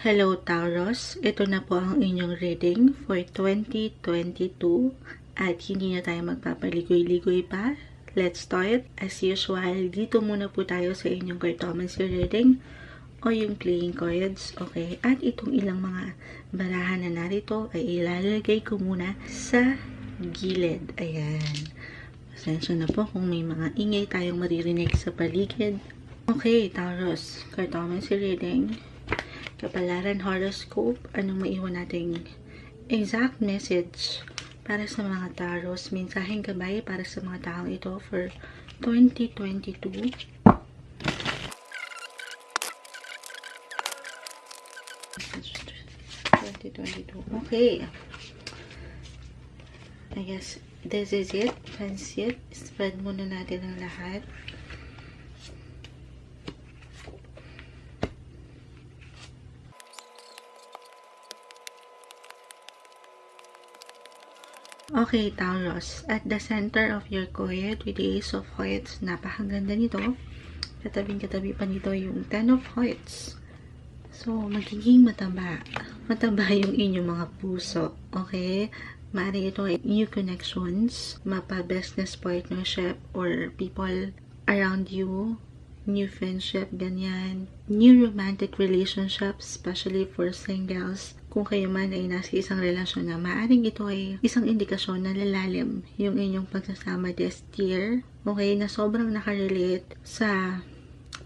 Hello Taurus, ito na po ang inyong reading for 2022 at hindi na tayo magpapaligoy-ligoy pa. Let's start. As usual, dito muna po tayo sa inyong cartomancy reading o yung playing cards, okay? At itong ilang mga barahan na narito ay ilalagay ko muna sa gilid. Ayan. Pasensya na po kung may mga ingay tayong maririnig sa paligid. Okay, Taurus, cartomancy reading. Kapalaran horoscope, anong maiwan nating exact message para sa mga Taurus, mensaheng gabay para sa mga taong ito for 2022. Okay. I guess this is it. Pansit. Spread muna natin ang lahat. Okay, Taurus. At the center of your coin with the Ace of Hearts, napakaganda nito. Katabing-katabi pa nito yung Ten of Hearts. So, magiging mataba. Mataba yung inyong mga puso. Okay? Maaaring ito ay new connections, mapa-business partnership, or people around you, new friendship, ganyan. New romantic relationships, especially for singles. Kung kayo man ay nasa isang relasyon na, maaaring ito ay isang indikasyon na lalalim yung inyong pagsasama this year. Okay, na sobrang nakarelate sa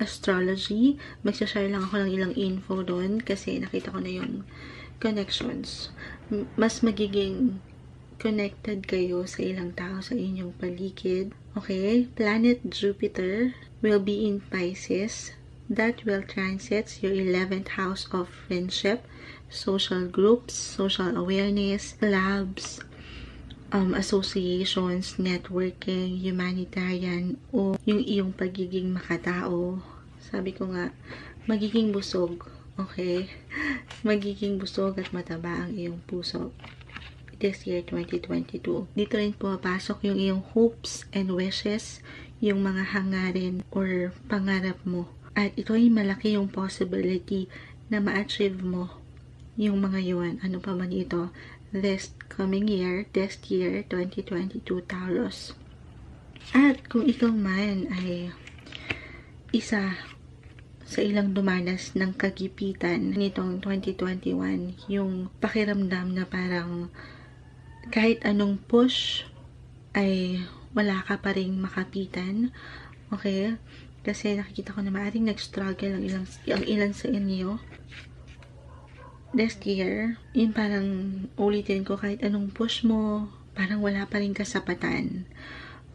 astrology. Magsashare lang ako ng ilang info doon kasi nakita ko na yung connections. Mas magiging connected kayo sa ilang tao sa inyong paligid. Okay, planet Jupiter will be in Pisces. That will transit your 11th house of friendship, social groups, social awareness, clubs, associations, networking, humanitarian, o yung iyong pagiging makatao. Sabi ko nga, magiging busog, okay? Magiging busog at mataba ang iyong puso this year 2022. Dito rin pumapasok yung iyong hopes and wishes, yung mga hangarin or pangarap mo. At ito ay malaki yung possibility na ma-achieve mo yung mga yun. Ano pa man ito? This year 2022 Taurus. At kung ikaw man ay isa sa ilang dumanas ng kagipitan nitong 2021, yung pakiramdam na parang kahit anong push ay wala ka pa ring makapitan, okay? Kasi nakikita ko na maaaring nag-struggle ang ilan sa inyo this year. Yun parang ulitin ko, kahit anong push mo, parang wala pa rin kasapatan.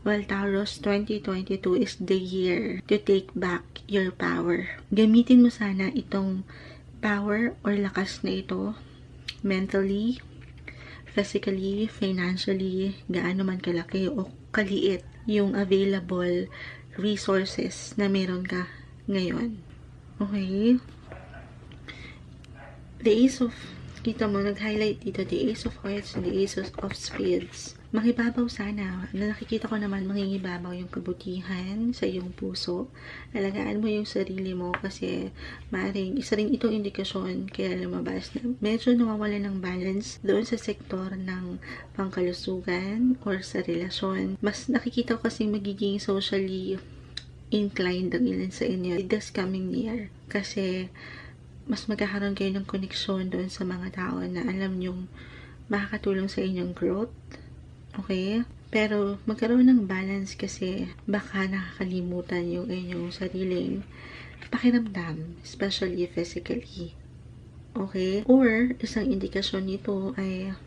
Well, Taurus, 2022 is the year to take back your power. Gamitin mo sana itong power or lakas na ito mentally, physically, financially, gaano man kalaki o kaliit yung available resources na meron ka ngayon. Okay? The Ace of, kita mo, nag-highlight dito, the Ace of Hearts and the Ace of Spades. Makibabaw sana. Nakikita ko naman mangingibabaw yung kabutihan sa iyong puso. Alagaan mo yung sarili mo kasi maaaring isa rin itong indikasyon kaya lumabas na medyo nawawala ng balance doon sa sektor ng pangkalusugan or sa relasyon. Mas nakikita ko kasi magiging socially inclined ang ilan sa inyo this coming year. Kasi mas magkakaroon kayo ng koneksyon doon sa mga tao na alam nyong makakatulong sa inyong growth. Okay? Pero magkaroon ng balance kasi baka nakakalimutan yung inyong sariling pakiramdam, especially physically. Okay? Or, isang indikasyon nito ay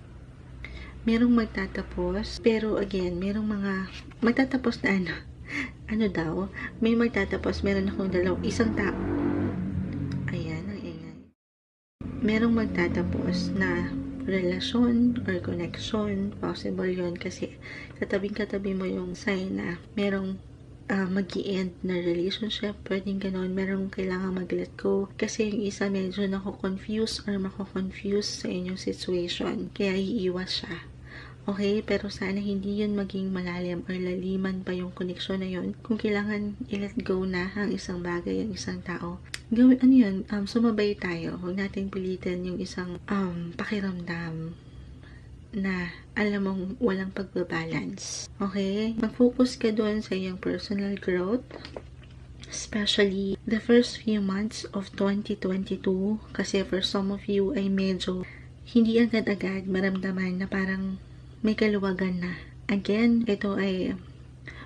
merong magtatapos, pero again, merong mga magtatapos na ano daw, may magtatapos, meron akong isang tao. Ayan, ang ingay. Merong magtatapos na relasyon or connection, possible yon kasi katabing-katabi mo yung sign na merong mag-i-end na relationship, pwedeng ganon, merong kailangan mag-let go kasi yung isa medyo nako-confuse or mako-confuse sa inyong situation, kaya iiwas siya. Okay? Pero sana hindi yun maging malalim or laliman pa yung connection na yun. Kung kailangan i-let go na ang isang bagay, ang isang tao, gawin, ano yun, sumabay tayo. Huwag natin pilitin yung isang pakiramdam na alam mong walang pagbabalance. Okay? Mag-focus ka doon sa iyong personal growth, especially the first few months of 2022, kasi for some of you ay medyo hindi agad-agad maramdaman na parang may kaluwagan na. Again, ito ay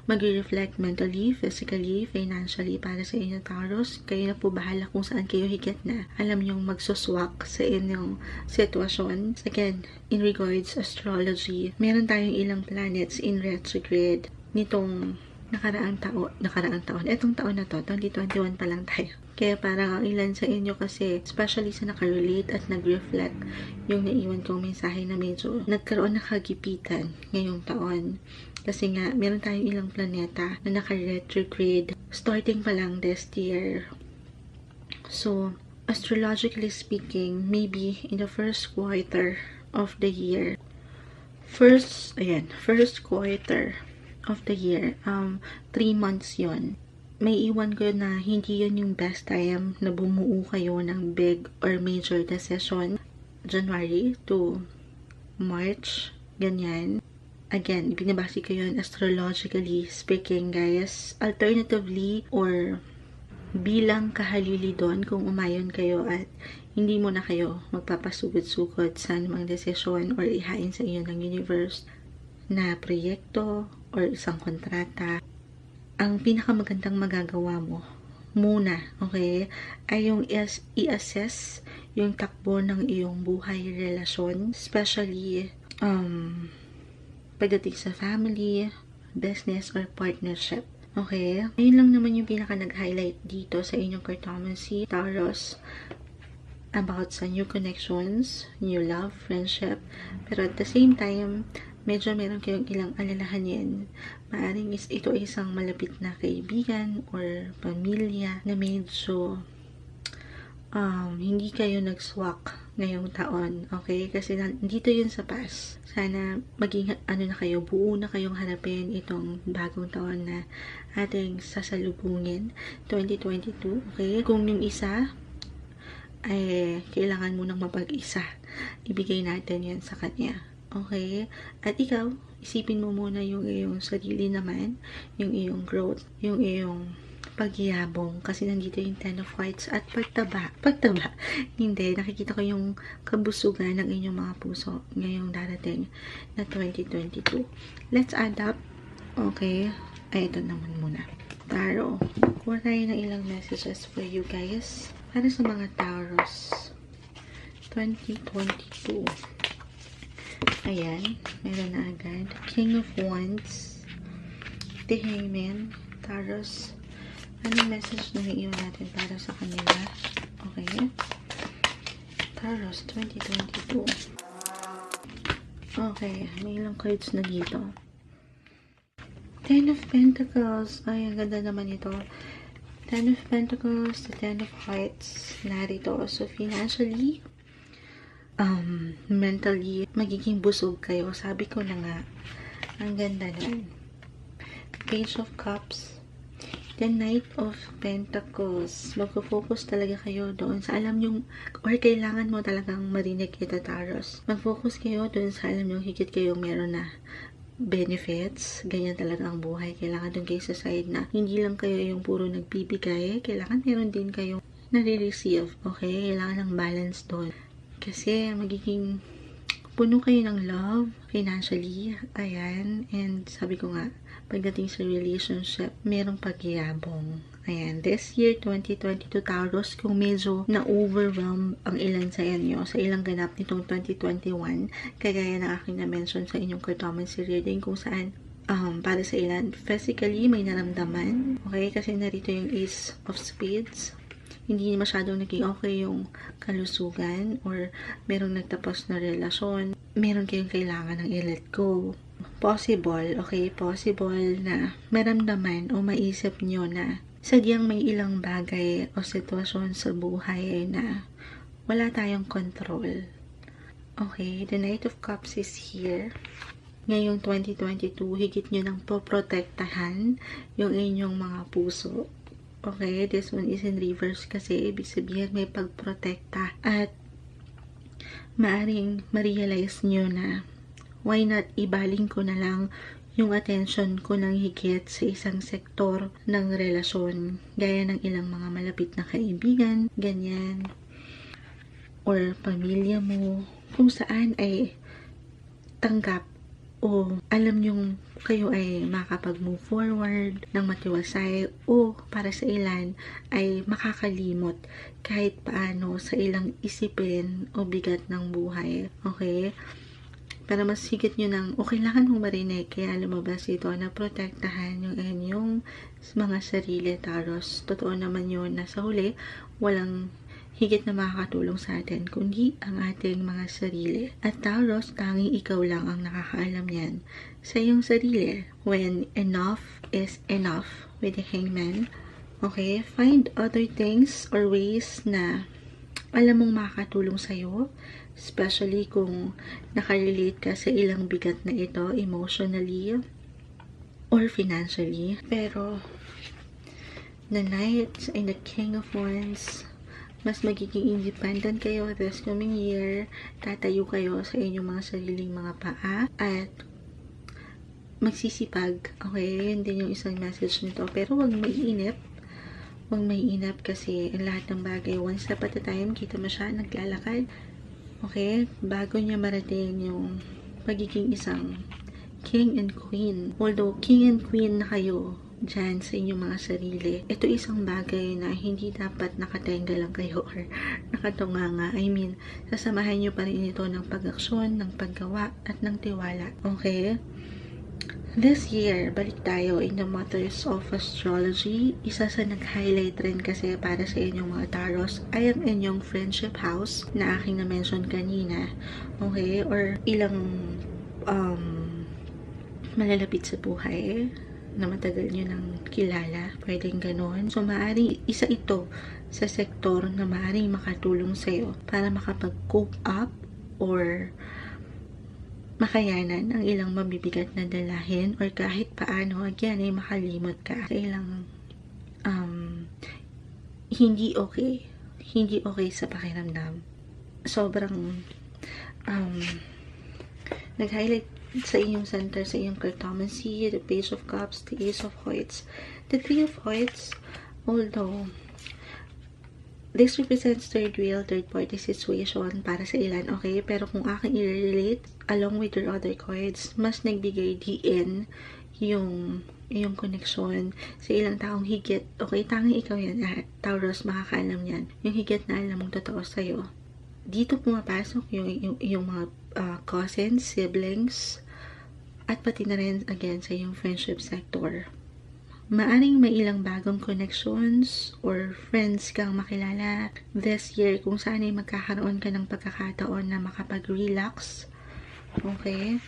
mag-reflect mentally, physically, financially para sa inyo, Taurus. Kayo na po bahala kung saan kayo higit na alam yung magsuswak sa inyong sitwasyon. Again, in regards astrology, meron tayong ilang planets in retrograde nitong nakaraang taon. Etong taon na to, 2021 pa lang tayo. Kaya parang ang ilan sa inyo kasi, especially sa nakarelate at nag-reflect yung naiwan kong mensahe na medyo nagkaroon ng kagipitan ngayong taon. Kasi nga, meron tayong ilang planeta na naka-retrograde starting pa lang this year. So, astrologically speaking, maybe in the first quarter of the year, first quarter of the year, 3 months yon. May iwan ko na hindi yun yung best time na bumuo kayo ng big or major decision. January to March, ganyan. Again, binabase ko yun astrologically speaking, guys. Alternatively, or bilang kahalili doon kung umayon kayo at hindi mo na kayo magpapasugod-sugod sa anumang desisyon or ihain sa iyo ng universe na proyekto or isang kontrata. Ang pinakamagandang magagawa mo muna, okay, ay yung i-assess yung takbo ng iyong buhay relasyon, especially pagdating sa family, business, or partnership. Okay? Ayun lang naman yung pinaka nag-highlight dito sa inyong cartomancy, Taurus, about sa new connections, new love, friendship. Pero at the same time, medyo meron kayong ilang alalahanin. Maaring ito ay isang malapit na kaibigan or pamilya na medyo hindi kayo nag-swak ngayong taon, okay? Kasi dito yun sa past. Sana maging na kayo, buo na kayong harapin itong bagong taon na ating sasalubungin, 2022, okay? Kung yung isa ay kailangan mo nang mapag-isa, ibigay natin yan sa kanya, okay? At ikaw, isipin mo muna yung iyong sarili naman, yung iyong growth, yung iyong pagyabong, kasi nandito yung 10 of Cups at pagtaba, hindi, nakikita ko yung kabusugan ng inyong mga puso ngayong darating na 2022. Let's add up, okay? Ay, ito naman muna, Tarot. Kuha tayo ng ilang messages for you guys, para sa mga Taurus 2022. Ayan, meron na agad King of Wands, The Hangman, Taurus. Anong message na iiwan natin para sa kanila? Okay. Taurus 2022. Okay, may ilang cards na dito. Ten of Pentacles. Ay, ang ganda naman ito. Ten of Pentacles, the Ten of Hearts. Narito. So, financially, mentally, magiging busog kayo. Sabi ko na nga, ang ganda nun. Page of Cups. The Knight of Pentacles. Mag-focus talaga kayo doon sa alam yung, or kailangan mo talagang marinig kita, Taurus. Mag-focus kayo doon sa alam yung higit kayong meron na benefits. Ganyan talaga ang buhay. Kailangan doon kayo sa side na hindi lang kayo yung puro nagbibigay. Kailangan meron din kayo nare-receive. Okay? Kailangan ng balance doon. Kasi magiging puno kayo ng love financially. Ayan. And sabi ko nga, pagdating sa relationship, merong pagyabong. Ayan, this year, 2022, Taurus, kung medyo na-overwhelm ang ilan sa inyo, sa ilang ganap nitong 2021, kagaya na aking na-mention sa inyong cartomancy reading, kung saan, para sa ilan, physically, may naramdaman. Okay, kasi narito yung Ace of Spades. Hindi masyadong naging okay yung kalusugan, or merong nagtapos na relasyon, meron kayong kailangan ng i-let go. Possible, okay, possible na maramdaman o maisip nyo na sadyang may ilang bagay o sitwasyon sa buhay na wala tayong control. Okay, the Knight of Cups is here. ngayong 2022, higit nyo nang poprotektahan yung inyong mga puso. Okay, this one is in reverse kasi ibig sabihin may pagprotekta at maaring ma-realize nyo na why not ibaling ko na lang yung attention ko ng higit sa isang sektor ng relasyon, gaya ng ilang mga malapit na kaibigan, ganyan, or pamilya mo, kung saan ay tanggap o alam yung kayo ay makapag-move forward ng matiwasay o para sa ilan ay makakalimot kahit paano sa ilang isipin o bigat ng buhay. Okay? Para mas higit nyo ng kailangan mong marinig kaya lumabas ito na protektahan yung inyong mga sarili, Taurus. Totoo naman yun na sa huli walang higit na makakatulong sa atin kundi ang ating mga sarili. At Taurus, tanging ikaw lang ang nakakaalam yan sa iyong sarili. When enough is enough with the Hangman, okay, find other things or ways na alam mong makakatulong sa'yo, especially kung nakarelate ka sa ilang bigat na ito emotionally or financially. Pero the Knight and the King of Wands, mas magiging independent kayo this coming year. Tatayo kayo sa inyong mga sariling mga paa at magsisipag. Okay, yun din yung isang message nito. Pero huwag maiinip. Huwag maiinip kasi ang lahat ng bagay, one step at a time, kita mo siya, naglalakad. Okay, bago niya marating yung pagiging isang king and queen. Although king and queen na kayo dyan sa inyong mga sarili, ito isang bagay na hindi dapat nakatenga lang kayo or nakatunganga. I mean, sasamahan nyo pa rin ito ng pag-aksyon, ng paggawa, at ng tiwala. Okay? This year, balik tayo in the Mothers of Astrology. Isa sa nag-highlight rin kasi para sa inyong mga Taurus ay ang inyong friendship house na aking na-mention kanina. Okay? Or ilang malalapit sa buhay na matagal nyo nang kilala. Pwedeng ganon. So, maaaring isa ito sa sektor na maaaring makatulong sa'yo para makapag-cope up or makayanan ang ilang mabibigat na dalahin or kahit paano, again, ay makalimot ka sa ilang hindi okay sa pakiramdam. Sobrang nag-highlight sa inyong center, sa iyong cartomancy, the Page of Cups, the Ace of Hearts, the Three of Hearts, although this represents third wheel, third party situation para sa ilan, okay? Pero kung aking i-relate along with your other cards, mas nagbigay diin yung connection sa ilang taong higit, okay? Tanging ikaw yan, Taurus, makakaalam yan. Yung higit na alam mong totoo sa'yo. Dito pumapasok yung mga cousins, siblings, at pati na rin again sa yung friendship sector. Maaring may ilang bagong connections or friends kang makilala this year kung saan ay magkakaroon ka ng pagkakataon na makapag-relax. Okay?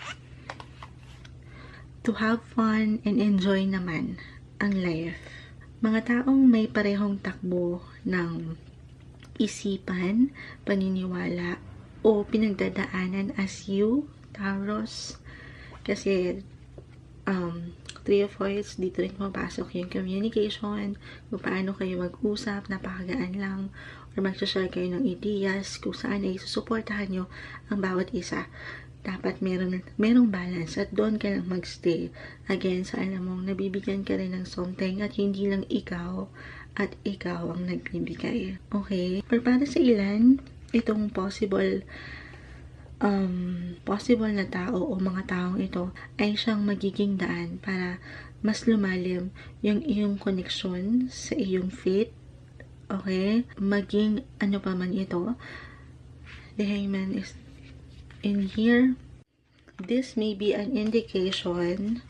To have fun and enjoy naman ang life. Mga taong may parehong takbo ng isipan, paniniwala, o pinagdadaanan as you, Taurus. Kasi Three of Hearts, dito rin mapasok yung communication, kung paano kayo mag-usap, napakagaan lang, or mag-share kayo ng ideas, kung saan ay susuportahan nyo ang bawat isa. Dapat merong balance at doon ka lang magstay. Again, sa alam mong nabibigyan ka rin ng something at hindi lang ikaw at ikaw ang nagbibigay. Okay? Pero para sa ilan, itong possible na tao o mga taong ito ay siyang magiging daan para mas lumalim yung iyong connection sa iyong faith. Okay? Maging ano pa man ito. The Hangman is in here. This may be an indication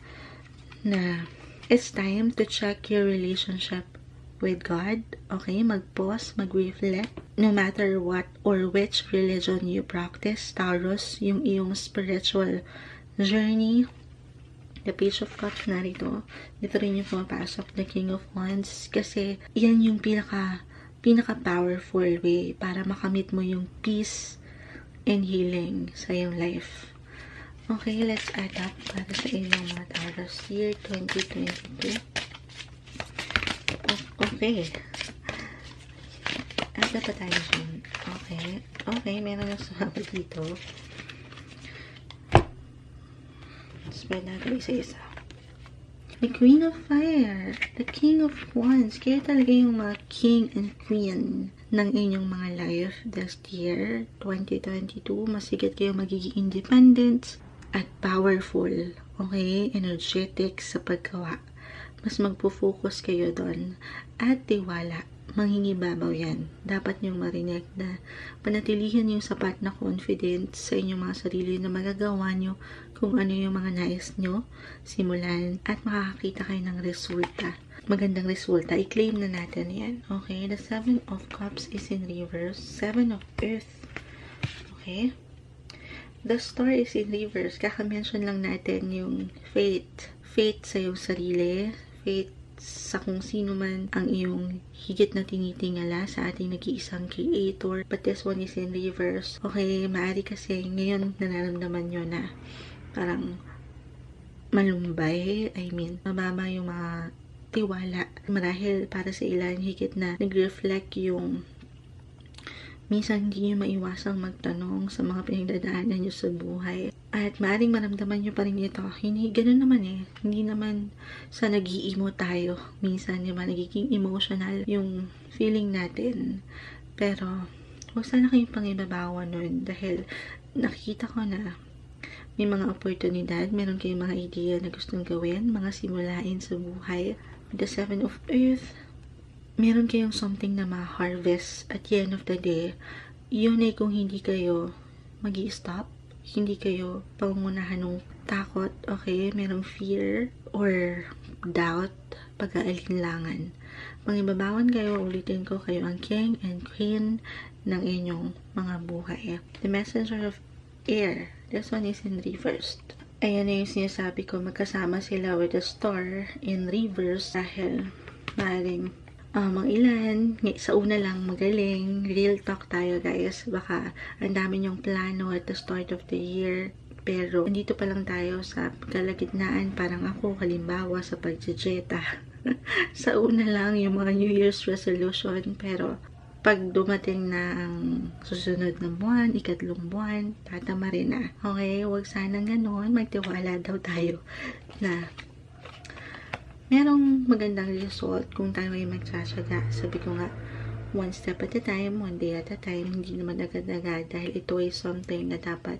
na it's time to check your relationship with God. Okay? Mag-pause, mag-reflect. No matter what or which religion you practice, Taurus, yung iyong spiritual journey. The Page of Cups narito. Dito rin yung pumapasok, the King of Wands. Kasi yan yung pinaka-powerful way para makamit mo yung peace and healing sa iyong life. Okay, let's add up para sa inyong mga Taurus year 2022. Okay. Add up pa tayo dyan. Okay. Okay, meron yung sumama dito. Spread natin isa-isa. The Queen of Fire, the King of Wands. Kaya talaga yung mga King and Queen ng inyong mga life this year, 2022. Masigit kayo magiging independent at powerful. Okay? Energetic sa paggawa. Mas magpo-focus kayo doon. At tiwala. Manghingibabaw yan. Dapat niyong marinig na panatilihin yung sapat na confidence sa inyong mga sarili na magagawa niyo kung ano yung mga nais nyo simulan at makakakita kayo ng resulta. Magandang resulta. I-claim na natin yan. Okay? The 7 of Cups is in reverse. 7 of Earth. Okay? The Star is in reverse. Kaka-mention lang natin yung faith. Faith sa iyong sarili. Faith sa kung sino man ang iyong higit na tinitingala sa ating nag-iisang creator. But this one is in reverse. Okay, maaari kasi ngayon nararamdaman nyo na parang malumbay. I mean, mababa yung mga tiwala. Marahil para sa ilan, higit na nag-reflect yung minsan hindi nyo maiwasang magtanong sa mga pinagdadaanan nyo sa buhay. At maaaring maramdaman nyo pa rin ito. Hindi, ganun naman eh. Hindi naman sa nag-i-emo tayo. Minsan, di ba, nagiging emotional yung feeling natin. Pero, huwag sana kayong pangibabawa nun. Dahil, nakikita ko na may mga oportunidad, meron kayong mga idea na gustong gawin, mga simulain sa buhay. The 7 of Earth, meron kayong something na ma-harvest at the end of the day. Yun ay kung hindi kayo mag-i-stop, hindi kayo pangunahan ng takot, okay? Merong fear or doubt, pag-aalinlangan. Mangibabawan kayo, ulitin ko, kayo ang king and queen ng inyong mga buhay. The messenger of air, this one is in reverse. Ayan na yung sinasabi ko, magkasama sila with the star in reverse dahil maaaring ang ilan, sa una lang magaling, real talk tayo guys, baka ang dami nyong plano at the start of the year, pero andito pa lang tayo sa kalagitnaan, parang ako, halimbawa sa pagjejeta. Sa una lang yung mga New Year's resolution, pero pag dumating na ang susunod na buwan, ikatlong buwan, tatama rin na. Okay, huwag sanang ganon, magtiwala daw tayo na merong magandang result kung tayo ay magsasaga. Sabi ko nga, one step at a time, one day at a time, hindi naman agad-agad dahil ito ay something na dapat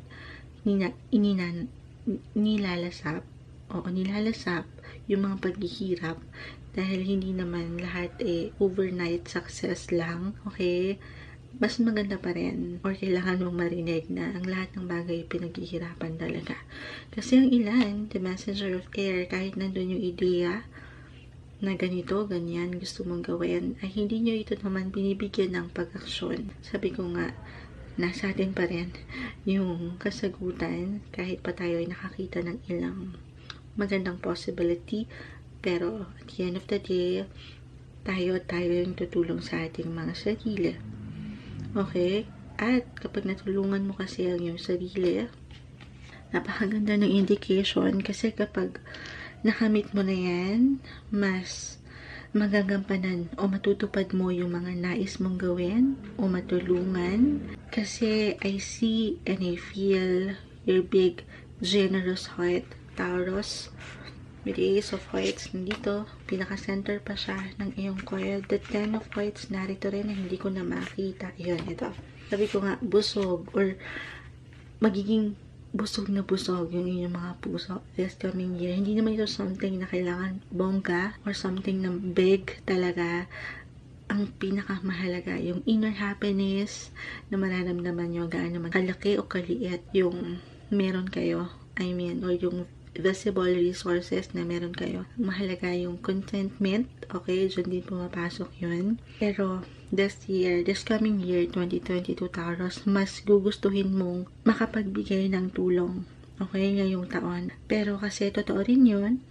nilalasap yung mga paghihirap dahil hindi naman lahat overnight success lang, okay? Mas maganda pa rin or kailangan mong marinig na ang lahat ng bagay pinaghihirapan talaga. Kasi ang ilan, the messenger of air, kahit nandun yung ideya na ganito, ganyan, gusto mong gawin, ay hindi nyo ito naman binibigyan ng pag-aksyon. Sabi ko nga, nasa atin pa rin yung kasagutan kahit pa tayo ay nakakita ng ilang magandang possibility, pero at the end of the day, tayo yung tutulong sa ating mga sarili. Okay? At kapag natulungan mo kasi ang iyong sarili, napakaganda ng indication kasi kapag nakamit mo na yan, mas magagampanan o matutupad mo yung mga nais mong gawin o matulungan. Kasi I see and I feel your big, generous heart, Taurus. With the Ace of Whites, nandito, pinaka-center pa siya ng iyong coil. The 10 of Whites, narito rin na hindi ko na makita. Yun, ito. Sabi ko nga, busog or magiging busog na busog yung inyong mga puso this coming year. Hindi naman ito something na kailangan bongga or something na big talaga. Ang pinakamahalaga, yung inner happiness na mararamdaman nyo, gaano man kalaki o kaliit yung meron kayo. I mean, or yung visible resources na meron kayo. Mahalaga yung contentment. Okay, dyan din pumapasok yun. Pero this year, this coming year, 2022 Taurus, mas gugustuhin mong makapagbigay ng tulong. Okay, ngayong taon. Pero kasi totoo rin yun,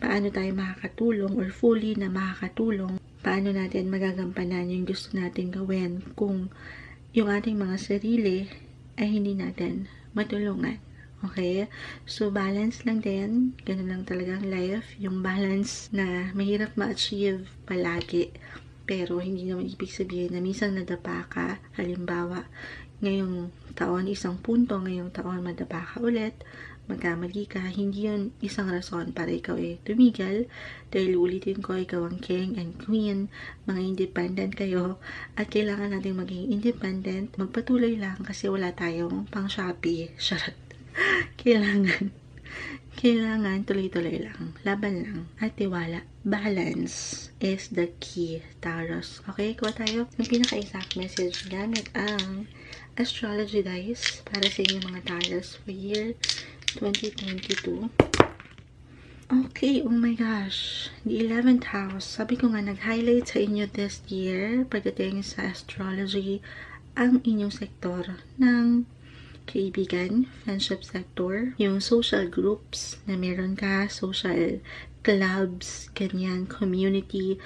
paano tayo makakatulong or fully na makakatulong, paano natin magagampanan yung gusto natin gawin kung yung ating mga sarili ay hindi natin matulungan. Okay? So, balance lang din. Ganun lang talaga ang life. Yung balance na mahirap ma-achieve palagi. Pero, hindi naman ibig sabihin na minsan nadapa ka. Halimbawa, ngayong taon isang punto, ngayong taon madapa ka ulit, magkamali ka, hindi yun isang rason para ikaw tumigil. Dahil ulitin ko, ikaw ang king and queen, mga independent kayo, at kailangan natin maging independent. Magpatuloy lang kasi wala tayong pang Shopee. Charot. Kailangan tuloy-tuloy lang, laban lang, at tiwala. Balance is the key, Taurus. Okay, kuha tayo ng pinaka-exact message gamit ang astrology dice para sa inyo mga Taurus for year 2022. Okay, oh my gosh. The 11th house. Sabi ko nga, nag-highlight sa inyo this year pagdating sa astrology ang inyong sektor ng kaibigan, friendship sector, yung social groups na meron ka, social clubs, ganyan, community,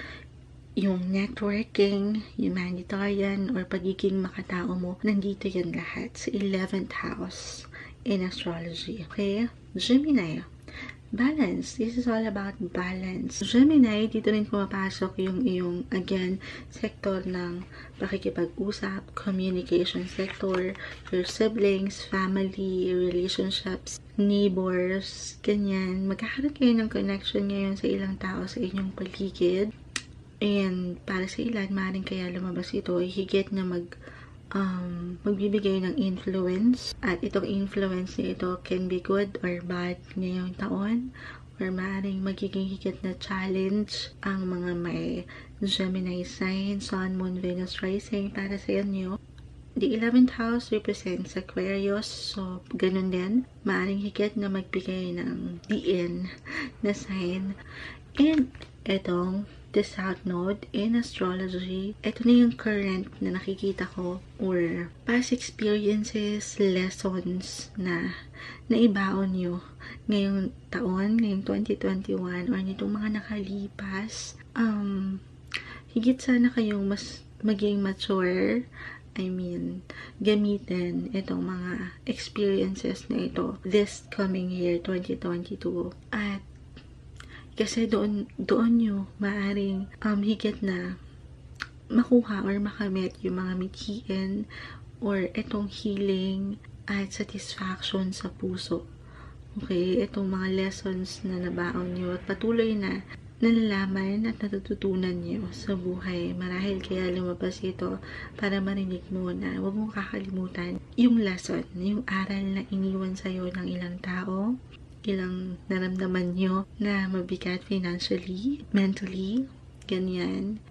yung networking, humanitarian, or pagiging makatao mo, nandito yan lahat sa 11th house in astrology. Okay? Gemini. Balance. This is all about balance. Gemini, dito rin pumapasok yung iyong, again, sektor ng pakikipag-usap, communication sector, your siblings, family, relationships, neighbors, ganyan. Magkakaroon kayo ng connection ngayon sa ilang tao sa inyong paligid. And para sa ilan, maaaring kaya lumabas ito, higit na magbibigay ng influence, at itong influence na ito can be good or bad ngayong taon, or maaaring magiging higit na challenge ang mga may Gemini sign, Sun, Moon, Venus, Rising para sa inyo. The 11th house represents Aquarius, so ganun din, maaaring higit na magbigay ng diin na sign. And etong the South Node in astrology, ito na yung current na nakikita ko, or past experiences, lessons na naibaon nyo ngayong taon, ngayong 2021, or nitong mga nakalipas. Higit sana kayong mas maging mature, gamitin itong mga experiences na ito this coming year, 2022. At kasi doon nyo maaring higit na makuha or makamit yung mga mithiin or itong healing at satisfaction sa puso. Okay? Itong mga lessons na nabaon nyo at patuloy na nalalaman at natututunan nyo sa buhay. Marahil kaya lumabas ito para marinig mo na huwag mong kakalimutan yung lesson, yung aral na iniwan sa'yo ng ilang tao, ilang naramdaman nyo na mabigat financially, mentally, ganyan.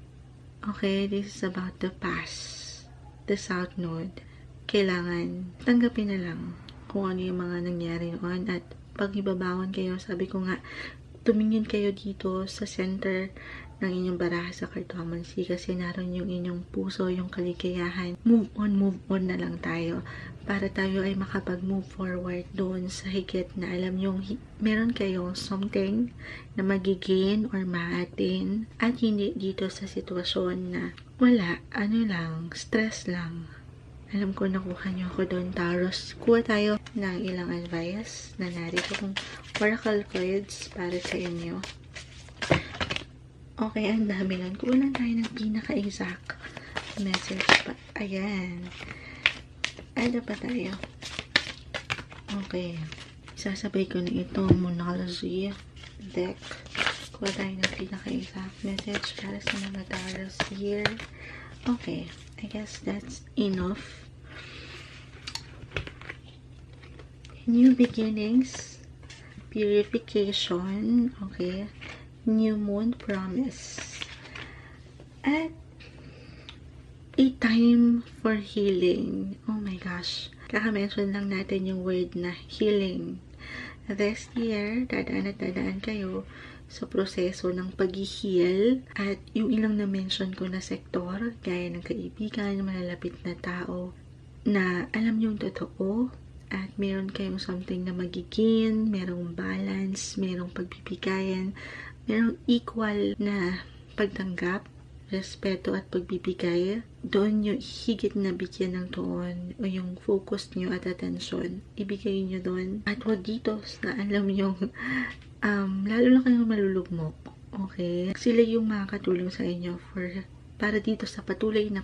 Okay, this is about the past, the South Node. Kailangan tanggapin na lang kung ano yung mga nangyari noon, at pag ibabawan kayo, sabi ko nga, tumingin kayo dito sa center ng inyong baraha sa cartomancy kasi naroon yung inyong puso, yung kaligayahan. Move on na lang tayo para tayo ay makapag-move forward doon sa higit na alam yung meron kayong something na magigain or ma-attain, at hindi dito sa sitwasyon na wala, stress lang. Alam ko nakuha nyo ako doon, Taurus. Kuha tayo ng ilang advice na narito kong oracle cards para sa inyo. Okay, ang dami lang. Kuha lang tayo ng pinaka-exact message pa. Ayan. Ano pa tayo? Okay. Sasabay ko na ito, Moonology deck. Kuha tayo ng pinaka-exact message para sa mga Taurus here. Okay. I guess that's enough. New beginnings. Purification. Okay. New moon promise. At a time for healing. Oh my gosh. Kaka-mention lang natin yung word na healing. This year, dadaan kayo sa proseso ng pag-heal, at yung ilang na-mention ko na sektor, gaya ng kaibigan, malalapit na tao, na alam yung totoo, at meron kayong something na magiging, merong balance, merong pagbibigayan, merong equal na pagtanggap respeto at pagbibigay, doon nyo higit na bigyan ng tuon o yung focus nyo at atensyon. Ibigay nyo doon. At huwag dito na alam yung lalo na kayong malulugmok. Okay? Sila yung makakatulong sa inyo para dito sa patuloy na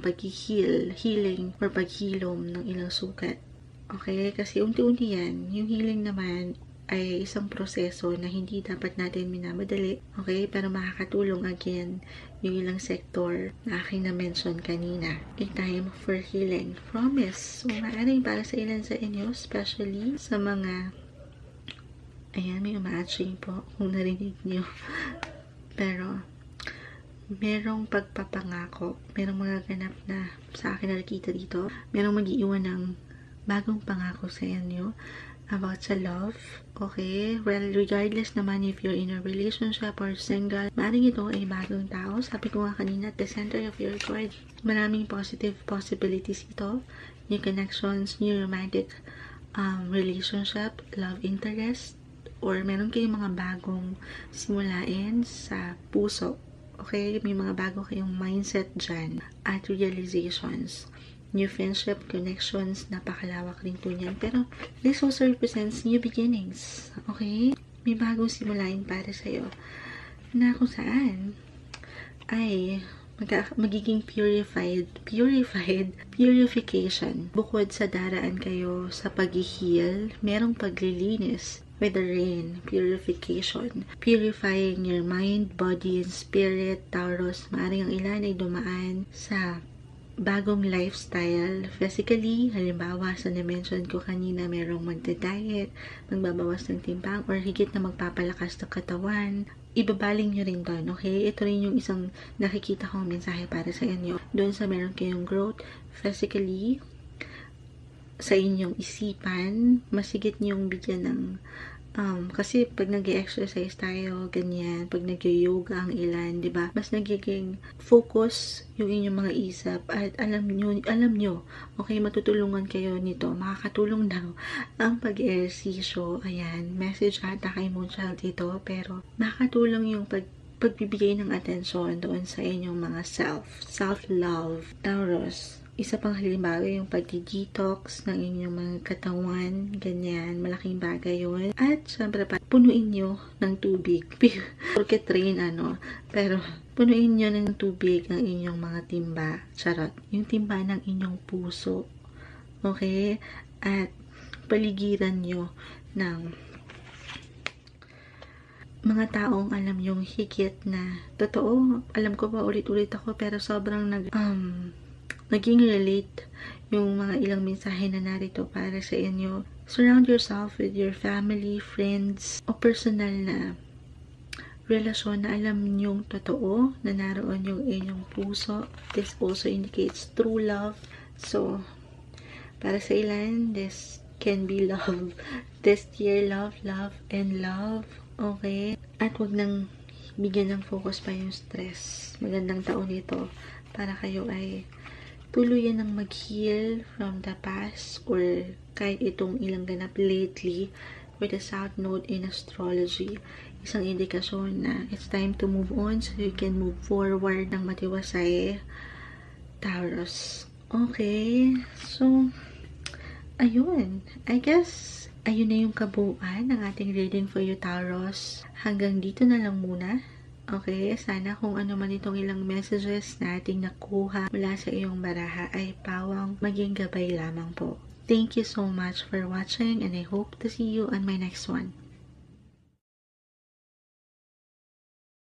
healing or paghilom ng ilang sugat. Okay? Kasi unti-unti yan. Yung healing naman ay isang proseso na hindi dapat natin minamadali. Okay? Pero makakatulong again yung ilang sector na aking na-mention kanina. A time for healing. Promise. So, maaaring para sa ilan sa inyo, especially sa mga ayan, may umaaching po kung narinig nyo. Pero, merong pagpapangako. Merong mga ganap na sa akin nakikita dito. Merong mag-iwan ng bagong pangako sa inyo about sa love. Okay? Well, regardless naman if you're in a relationship or single, maaaring ito ay bagong tao. Sabi ko nga kanina, at the center of your card, maraming positive possibilities ito. New connections, new romantic relationship, love interest, or meron kayong mga bagong simulain sa puso. Okay? May mga bago kayong mindset dyan at realizations. New friendship, connections, napakalawak rin po niyan. Pero this also represents new beginnings. Okay? May bagong simulain para sa'yo na kung saan ay magiging purification. Bukod sa daraan kayo sa pag-heal, merong paglilinis with the rain, purification. Purifying your mind, body, and spirit. Taurus, maaaring ang ilan ay dumaan sa bagong lifestyle. Physically, halimbawa sa na-mention ko kanina, merong magda-diet, magbabawas ng timbang, or higit na magpapalakas ng katawan. Ibabaling nyo rin doon, okay? Ito rin yung isang nakikita kong mensahe para sa inyo. Doon sa meron kayong growth, physically, sa inyong isipan, masigit niyong bigyan ng kasi pag nag-exercise tayo, ganyan, pag nag-yoga ang ilan, di ba? Mas nagiging focus yung inyong mga isip at alam nyo, okay, matutulungan kayo nito. Makakatulong daw ang pag-ehersisyo. Ayan, message ata kay Moonchild ito, pero makakatulong yung pagbibigay ng atensyon doon sa inyong mga self-love. Taurus, isa pang halimbawa yung pag-detox ng inyong mga katawan, ganyan, malaking bagay yun. At syempre pa, punuin nyo ng tubig. Porque train pero punuin nyo ng tubig ang inyong mga timba. Charot. Yung timba ng inyong puso. Okay? At paligiran nyo ng mga taong alam yung higit na totoo. Alam ko pa ulit-ulit ako pero sobrang naging relate yung mga ilang mensahe na narito para sa inyo. Surround yourself with your family, friends, o personal na relasyon na alam nyong totoo, na naroon yung inyong puso. This also indicates true love. So, para sa ilan, this can be love. This year, love, and love. Okay? At wag nang bigyan ng focus pa yung stress. Magandang taon ito para kayo ay tuluyan ng mag-heal from the past or kahit itong ilang ganap lately with the South Node in astrology. Isang indikasyon na it's time to move on so you can move forward ng matiwasay, Taurus. Okay, so ayun, I guess ayun na yung kabuuan ng ating reading for you, Taurus. Hanggang dito na lang muna. Okay, sana kung ano man itong ilang messages nating nakuha mula sa iyong baraha ay pawang maging gabay lamang po. Thank you so much for watching and I hope to see you on my next one.